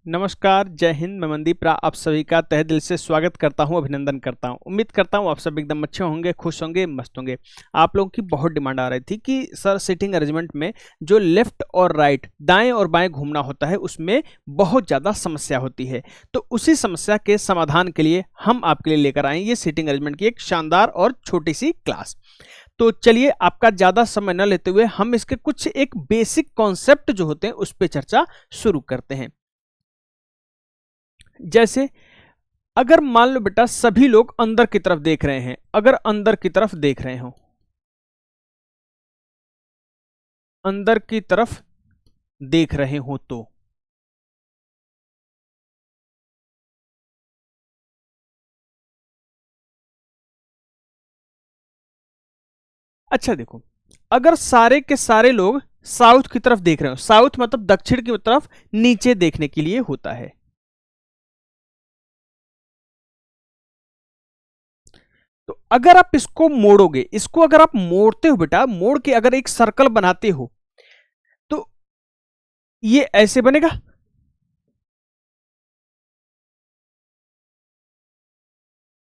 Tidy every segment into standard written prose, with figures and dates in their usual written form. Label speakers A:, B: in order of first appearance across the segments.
A: नमस्कार, जय हिंद। मैं मनदीप रा आप सभी का तहे दिल से स्वागत करता हूं, अभिनंदन करता हूं। उम्मीद करता हूं आप सब एकदम अच्छे होंगे, खुश होंगे, मस्त होंगे। आप लोगों की बहुत डिमांड आ रही थी कि सर सीटिंग अरेंजमेंट में जो लेफ्ट और राइट, दाएं और बाएं घूमना होता है उसमें बहुत ज़्यादा समस्या होती है। तो उसी समस्या के समाधान के लिए हम आपके लिए लेकर आए ये सीटिंग अरेंजमेंट की एक शानदार और छोटी सी क्लास। तो चलिए आपका ज़्यादा समय न लेते हुए हम इसके कुछ एक बेसिक कॉन्सेप्ट जो होते हैं उस पर चर्चा शुरू करते हैं। जैसे अगर मान लो बेटा सभी लोग अंदर की तरफ देख रहे हैं, अगर अंदर की तरफ देख रहे हो, अंदर की तरफ देख रहे हो तो अच्छा देखो, अगर सारे के सारे लोग साउथ की तरफ देख रहे हो, साउथ मतलब दक्षिण की तरफ नीचे देखने के लिए होता है। तो अगर आप इसको मोड़ोगे, इसको अगर आप मोड़ते हो बेटा, मोड़ के अगर एक सर्कल बनाते हो तो ये ऐसे बनेगा।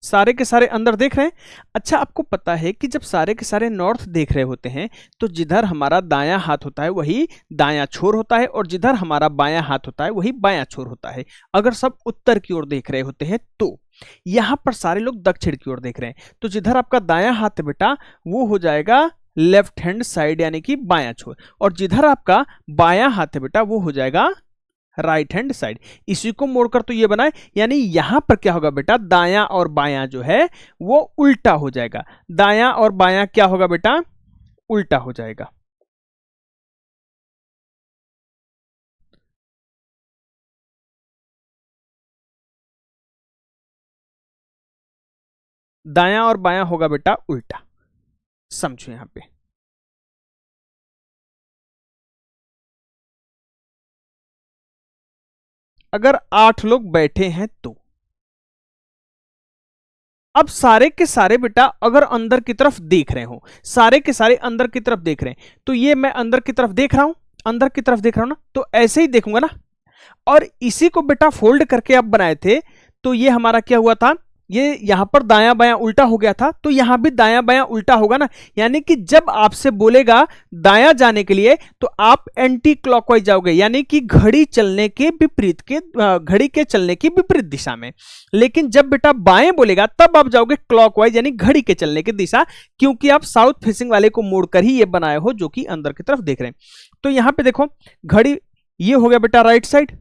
A: सारे के सारे अंदर देख रहे हैं। अच्छा आपको पता है कि जब सारे के सारे नॉर्थ देख रहे होते हैं तो जिधर हमारा दायां हाथ होता है वही दायां छोर होता है और जिधर हमारा बायां हाथ होता है वही बायां छोर होता है। अगर सब उत्तर की ओर देख रहे होते हैं तो यहां पर सारे लोग दक्षिण की ओर देख रहे हैं, तो जिधर आपका दायां हाथ है बेटा वो हो जाएगा लेफ्ट हैंड साइड यानी कि बायां छोर, और जिधर आपका बायां हाथ है बेटा वो हो जाएगा राइट हैंड साइड। इसी को मोड़कर तो ये बनाए, यानी यहां पर क्या होगा बेटा, दायां और बायां जो है वो उल्टा हो जाएगा। दायां और बायां क्या होगा बेटा, उल्टा हो जाएगा। दायां और बायां होगा बेटा उल्टा। समझो यहां पे अगर 8 लोग बैठे हैं तो अब सारे के सारे बेटा अगर अंदर की तरफ देख रहे हो, सारे के सारे अंदर की तरफ देख रहे हैं, तो ये मैं अंदर की तरफ देख रहा हूं, अंदर की तरफ देख रहा हूं ना, तो ऐसे ही देखूंगा ना। और इसी को बेटा फोल्ड करके आप बनाए थे तो ये हमारा क्या हुआ था, ये यहां पर दायां बायां उल्टा हो गया था, तो यहां भी दायां बायां उल्टा होगा ना। यानी कि जब आपसे बोलेगा दायां जाने के लिए तो आप एंटी क्लॉकवाइज जाओगे, यानी कि घड़ी चलने के विपरीत के घड़ी के चलने की विपरीत दिशा में। लेकिन जब बेटा बाएं बोलेगा तब आप जाओगे क्लॉकवाइज यानी घड़ी के चलने की दिशा, क्योंकि आप साउथ फेसिंग वाले को मोड़कर ही ये बनाए हो जो कि अंदर की तरफ देख रहे हैं। तो यहां पे देखो घड़ी, ये हो गया बेटा राइट साइड,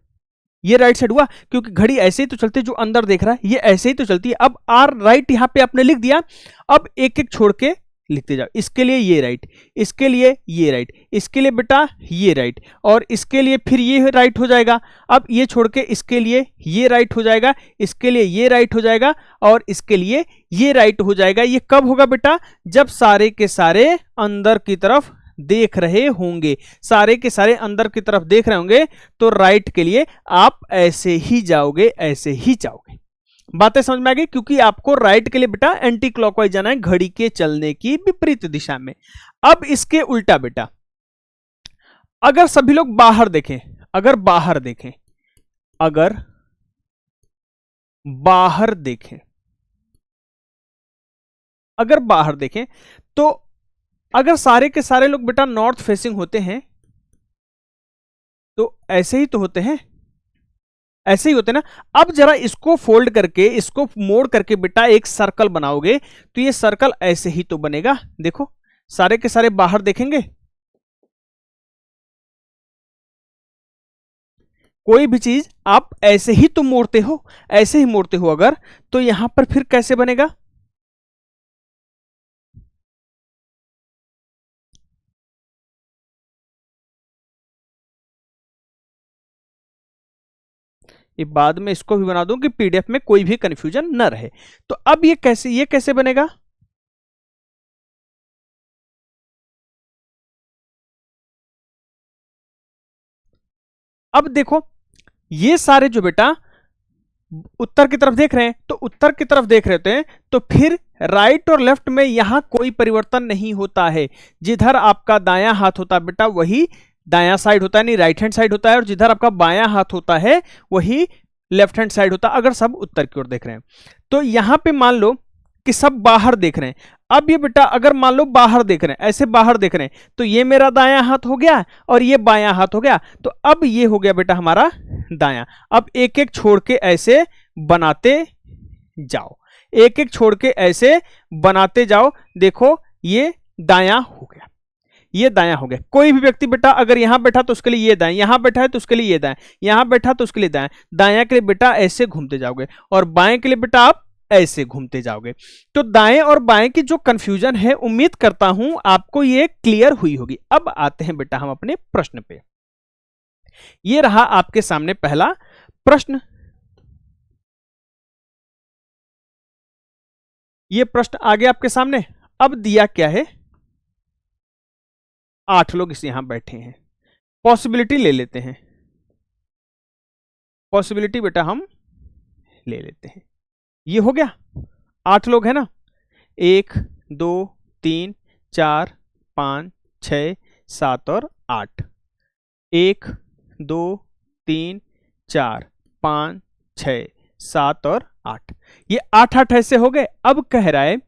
A: ये राइट साइड हुआ क्योंकि घड़ी ऐसे ही तो चलती है, जो अंदर देख रहा है ये ऐसे ही तो चलती है। अब आर राइट यहां पे आपने लिख दिया, अब एक एक छोड़ के लिखते जाओ। इसके लिए ये राइट, इसके लिए ये राइट, इसके लिए बेटा ये राइट, और इसके लिए फिर ये राइट हो जाएगा। अब ये छोड़ के इसके लिए ये राइट हो जाएगा, इसके लिए ये राइट हो जाएगा, और इसके लिए ये राइट हो जाएगा। ये कब होगा बेटा, जब सारे के सारे अंदर की तरफ देख रहे होंगे। सारे के सारे अंदर की तरफ देख रहे होंगे तो राइट के लिए आप ऐसे ही जाओगे, ऐसे ही जाओगे। बातें समझ में आ गई, क्योंकि आपको राइट के लिए बेटा एंटी क्लॉकवाइज जाना है, घड़ी के चलने की विपरीत दिशा में। अब इसके उल्टा बेटा, अगर सभी लोग बाहर देखें, अगर बाहर देखें, अगर बाहर देखें, अगर बाहर देखें तो अगर सारे के सारे लोग बेटा नॉर्थ फेसिंग होते हैं तो ऐसे ही तो होते हैं, ऐसे ही होते ना। अब जरा इसको फोल्ड करके, इसको मोड़ करके बेटा एक सर्कल बनाओगे तो ये सर्कल ऐसे ही तो बनेगा। देखो सारे के सारे बाहर देखेंगे, कोई भी चीज आप ऐसे ही तो मोड़ते हो, ऐसे ही मोड़ते हो अगर, तो यहां पर फिर कैसे बनेगा, ये बाद में इसको भी बना दूं कि पीडीएफ में कोई भी कंफ्यूजन न रहे। तो अब ये कैसे बनेगा, अब देखो ये सारे जो बेटा उत्तर की तरफ देख रहे हैं, तो उत्तर की तरफ देख रहे हैं तो फिर राइट और लेफ्ट में यहां कोई परिवर्तन नहीं होता है। जिधर आपका दायां हाथ होता है बेटा वही दायां साइड होता है, नहीं राइट हैंड साइड होता है, और जिधर आपका बायां हाथ होता है वही लेफ्ट हैंड साइड होता है, अगर सब उत्तर की ओर देख रहे हैं। तो यहां पे मान लो कि सब बाहर देख रहे हैं। अब ये बेटा अगर मान लो बाहर देख रहे हैं, ऐसे बाहर देख रहे हैं, तो ये मेरा दायां हाथ हो गया और ये बायां हाथ हो गया। तो अब ये हो गया बेटा हमारा दायां। अब एक एक छोड़ के ऐसे बनाते जाओ, एक एक छोड़ के ऐसे बनाते जाओ। देखो ये दायां हो गया, ये दायां हो गया। कोई भी व्यक्ति बेटा अगर यहां बैठा तो उसके लिए ये दाएं, यहां बैठा है तो उसके लिए ये दाएं, यहां बैठा तो उसके लिए दाएं। दायां के लिए बेटा ऐसे घूमते जाओगे और बाएं के लिए बेटा आप ऐसे घूमते जाओगे। तो दाएं और बाएं की जो कंफ्यूजन है, उम्मीद करता हूं आपको ये क्लियर हुई होगी। अब आते हैं बेटा हम अपने प्रश्न पे। ये रहा आपके सामने पहला प्रश्न। ये प्रश्न आगे आपके सामने। अब दिया क्या है, 8 लोग इस यहां बैठे हैं। पॉसिबिलिटी ले लेते हैं, पॉसिबिलिटी बेटा हम ले लेते हैं। ये हो गया, 8 लोग है ना, 1 2 3 4 5 6 7 और 8। 1 2 3 4 5 6 7 और 8, ये 8 ऐसे हो गए। अब कह रहा है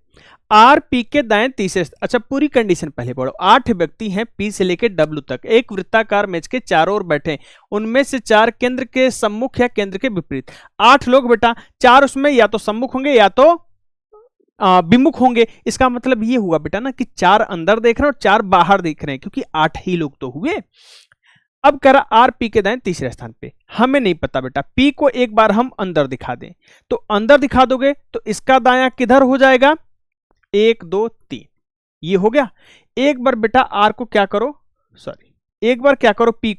A: आर पी के दाएं तीसरे, अच्छा पूरी कंडीशन पहले पढ़ो। 8 व्यक्ति हैं पी से लेकर डब्ल्यू तक, एक वृत्ताकार मेज के चारों ओर बैठे, उनमें से 4 केंद्र के सम्मुख या केंद्र के विपरीत। 8 लोग बेटा, 4 उसमें या तो सम्मुख होंगे या तो विमुख होंगे। इसका मतलब ये हुआ बेटा ना कि 4 अंदर देख रहे हैं और 4 बाहर देख रहे हैं, क्योंकि 8 ही लोग तो हुए। अब कह रहा आर पी के दाएं तीसरे स्थान पे, हमें नहीं पता बेटा, पी को एक बार हम अंदर दिखा दें, तो अंदर दिखा दोगे तो इसका दायां किधर हो जाएगा, 1 2 3, ये हो गया। एक बार बेटा आर को क्या करो, सॉरी एक बार क्या करो, पी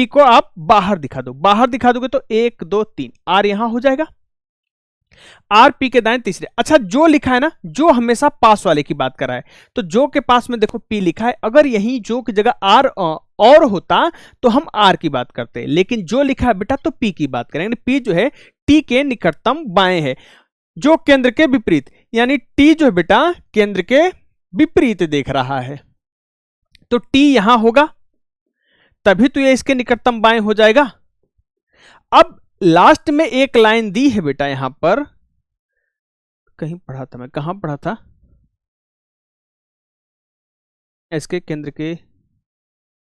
A: को आप बाहर दिखा दो, बाहर दिखा दोगे तो 1 2 3, आर यहां हो जाएगा। आर पी के दाएं तीसरे, अच्छा जो लिखा है ना, जो हमेशा पास वाले की बात कर रहा है, तो जो के पास में देखो पी लिखा है, अगर यही जो की जगह आर और होता तो हम आर की बात करते, लेकिन जो लिखा है बेटा तो पी की बात करेंगे। पी जो है टी के निकटतम बाएं है, जो केंद्र के विपरीत, यानी टी जो है बेटा केंद्र के विपरीत देख रहा है, तो टी यहां होगा, तभी तो ये इसके निकटतम बाएं हो जाएगा। अब लास्ट में एक लाइन दी है बेटा, यहां पर कहीं पढ़ा था मैं, कहां पढ़ा था, इसके केंद्र के,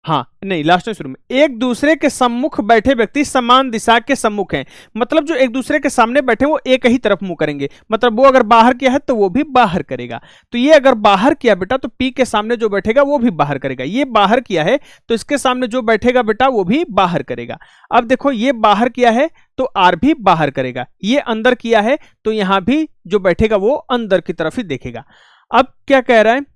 A: हाँ नहीं लास्ट में शुरू में, एक दूसरे के सम्मुख बैठे व्यक्ति समान दिशा के सम्मुख हैं, मतलब जो एक दूसरे के सामने बैठे वो एक ही तरफ मुंह करेंगे, मतलब वो अगर बाहर किया है तो वो भी बाहर करेगा। तो ये अगर बाहर किया बेटा तो पी के सामने जो बैठेगा वो भी बाहर करेगा, ये बाहर किया है तो इसके सामने जो बैठेगा बेटा वो भी बाहर करेगा। अब देखो ये बाहर किया है तो आर भी बाहर करेगा, ये अंदर किया है तो यहां भी जो बैठेगा वो अंदर की तरफ ही देखेगा। अब क्या कह रहा है,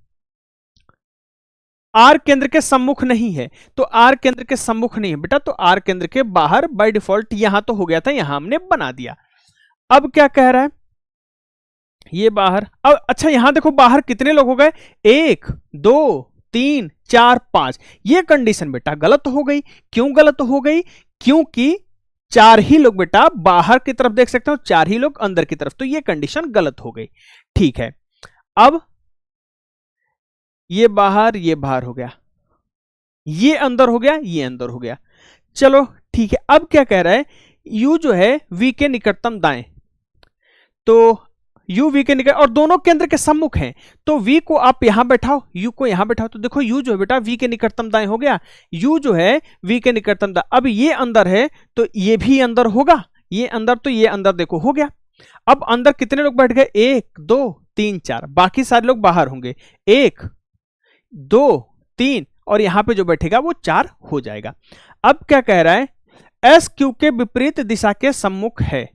A: आर केंद्र के सम्मुख नहीं है, तो आर केंद्र के सम्मुख नहीं है बेटा, तो आर केंद्र के बाहर बाय डिफॉल्ट, यहां तो हो गया था, यहां हमने बना दिया। अब क्या कह रहा है, ये बाहर, अब अच्छा यहां देखो बाहर कितने लोग हो गए, 1 2 3 4 5, ये कंडीशन बेटा गलत हो गई। क्यों गलत हो गई, क्योंकि 4 ही लोग बेटा बाहर की तरफ देख सकते हो, 4 ही लोग अंदर की तरफ, तो ये कंडीशन गलत हो गई। ठीक है, अब ये बाहर हो गया, ये अंदर हो गया, ये अंदर हो गया, चलो ठीक है। अब क्या कह रहा है, U जो है V के निकटतम दाएं, तो U V के निकट और दोनों केंद्र के सम्मुख हैं, तो V को आप यहां बैठाओ, U को यहां बैठाओ, तो देखो U जो है बेटा V के निकटतम दाएं हो गया, U जो है V के निकटतम दाएं। अब ये अंदर है तो ये भी अंदर होगा, ये अंदर तो ये अंदर देखो हो गया। अब अंदर कितने लोग बैठ गए, 1 2 3 4, बाकी सारे लोग बाहर होंगे, 1 2 3, और यहां पे जो बैठेगा वो 4 हो जाएगा। अब क्या कह रहा है, एस क्यू के विपरीत दिशा के सम्मुख है।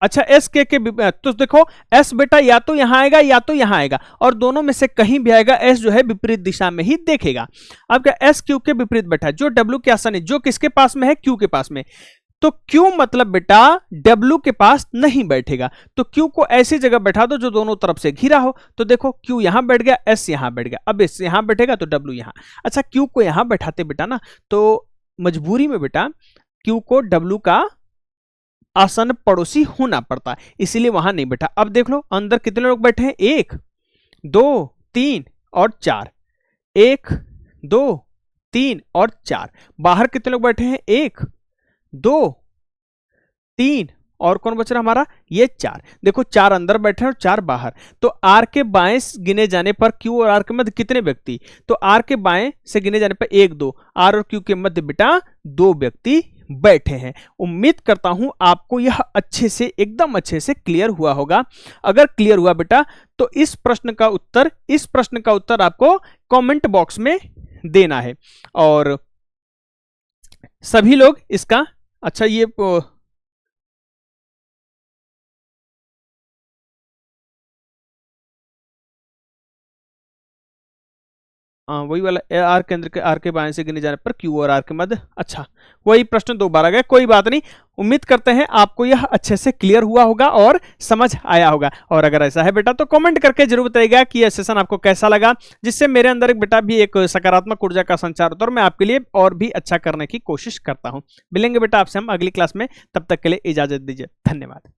A: अच्छा एस के तो देखो एस बेटा या तो यहां आएगा या तो यहां आएगा, और दोनों में से कहीं भी आएगा, एस जो है विपरीत दिशा में ही देखेगा। अब क्या एस क्यू के विपरीत बैठा, जो डब्ल्यू के आसन है, जो किसके पास में है, क्यू के पास में, तो क्यू मतलब बेटा डब्ल्यू के पास नहीं बैठेगा, तो क्यू को ऐसी जगह बैठा दो जो दोनों तरफ से घिरा हो। तो देखो क्यू यहां बैठ गया, एस यहां बैठ गया, अब एस यहां बैठेगा तो डब्ल्यू यहां। अच्छा क्यू को यहां बैठाते बेटा ना, तो मजबूरी में बेटा क्यू को डब्ल्यू का आसन पड़ोसी होना पड़ता है, इसीलिए वहां नहीं बैठा। अब देख लो अंदर कितने लोग बैठे हैं, 1 2 3 और 4, 1 2 3 और 4। बाहर कितने लोग बैठे हैं? 1 2 3 और कौन बच रहा हमारा? ये 4। देखो 4 अंदर बैठे हैं और 4 बाहर। तो आर के बाएं गिने जाने पर क्यू और आर के मध्य कितने व्यक्ति? तो आर के बाएं से गिने जाने पर 1 2, आर और क्यू के मध्य बेटा 2 व्यक्ति बैठे हैं। उम्मीद करता हूं आपको यह अच्छे से, एकदम अच्छे से क्लियर हुआ होगा। अगर क्लियर हुआ बेटा तो इस प्रश्न का उत्तर आपको कमेंट बॉक्स में देना है। और सभी लोग इसका, अच्छा ये वही वाला आर केंद्र के आर के बाएं से गिने जाने पर क्यू और आर के मध्य। अच्छा वही प्रश्न दो बार आ गया, कोई बात नहीं। उम्मीद करते हैं आपको यह अच्छे से क्लियर हुआ होगा और समझ आया होगा। और अगर ऐसा है बेटा तो कमेंट करके जरूर बताइएगा कि यह सेशन आपको कैसा लगा, जिससे मेरे अंदर एक बेटा भी एक सकारात्मक ऊर्जा का संचार होता है और मैं आपके लिए और भी अच्छा करने की कोशिश करता हूं। मिलेंगे बेटा आपसे हम अगली क्लास में, तब तक के लिए इजाजत दीजिए। धन्यवाद।